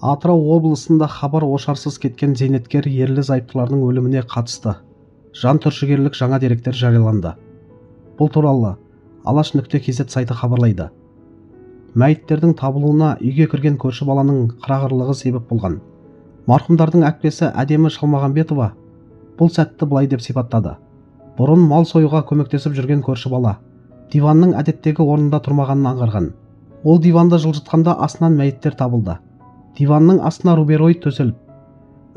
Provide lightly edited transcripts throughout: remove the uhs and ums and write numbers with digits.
Атырау облысында хабар ошарсыз кеткен зейнеткер ерлі-зайыптылардың өліміне қатысты жантүршігерлік жаңа деректер жарияланды. Бұл туралы Алаш.кз сайты хабарлайды. Мәйіттердің табылуына үйге кірген көрші баланың қырағырлығы себеп болған. Марқұмдардың әпкесі Әдемі Шалмағанбетова бұл сәтті былай деп сипаттады. Бұрын мал союға көмектесіп жүрген көрші бала диванның әдеттегі орнында тұрмағанын аңғарған. Ол диванды жылжытқанда астынан мәйіттер табылды. Диванның астына рубероид төселіп,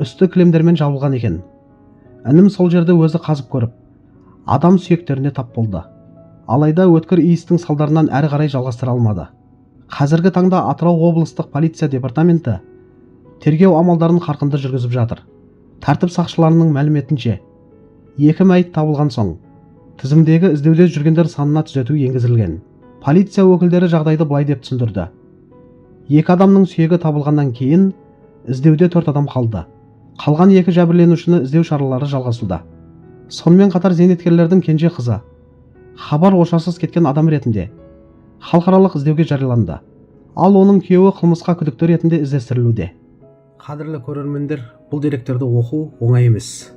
үсті кілемдермен жабылған екен. Інім сол жерде өзі қазып көріп, адам сүйектеріне тап болды. Алайда өткір иістің салдарынан әрі қарай жалғастыра алмады. Қазіргі таңда Атырау облыстық полиция департаменті тергеу амалдарын қарқынды жүргізіп жатыр. Тәртіп сақшыларының мәліметінше, 2 мәйіт табылған соң, тізімдегі іздеуде жүргендер санына түзету енгізілген. Полиция өкілдері жағдайды былай деп түсіндірді. 2 адамның сүйегі табылғаннан кейін іздеуде 4 адам қалды. Қалған 2 жәбірленушіні іздеу шаралары жалғасуда. Сонымен қатар зейнеткерлердің кенже қызы хабар ошарсыз кеткен адам ретінде халықаралық іздеуге жарияланды. Ал оның күйеуі қылмысқа күдікті ретінде іздестірілуде. Қадірлі көрермендер, бұл деректерді оқу оңай емес.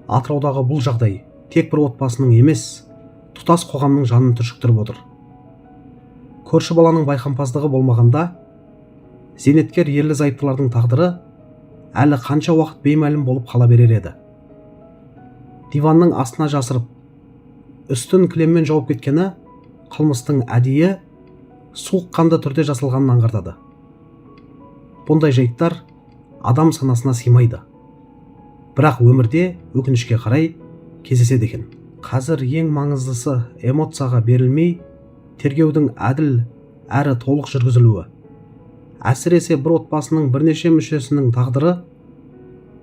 Атыраудағы бұл жағдай тек бір отбасының емес, тұтас қоғамның жанын түршіктіріп отыр. Көрші баланың байқампаздығы болмағанда, зейнеткер ерлі-зайыптылардың тағдыры әлі қанша уақыт беймәлім болып қала берер еді. Диванның астына жасырып, үстін кілеммен жауып кеткені қылмыстың әдейі суыққанды түрде жасалғанын аңғартады. Бұндай жайттар адам санасына сыймайды. Бірақ өмірде өкінішке қарай кездеседі екен. Қазір ең маңыздысы эмоцияға берілмей, тергеудің әділ әрі толық жүргізілуі. Әсіресе бір отбасының бірнеше мүшесінің тағдыры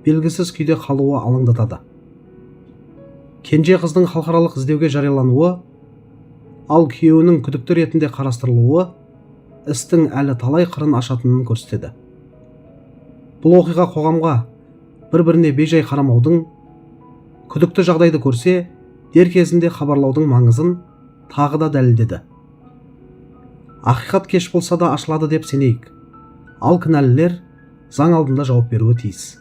белгісіз күйде қалуы алаңдатады. Кенже қыздың халықаралық іздеуге жариялануы, ал күйеуінің күдікті ретінде қарастырылуы істің әлі талай қырын ашатынын көрсетеді. Бұл оқиға қоғамға бір-біріне бейжай қарамаудың, күдікті жағдайды көрсе, дер кезінде хабарлаудың маңызын тағы да дәлелдеді. Ақиқат кеш болса да ашылады деп сенейік. Ал кінәлілер заң алдында жауап беруі тиіс.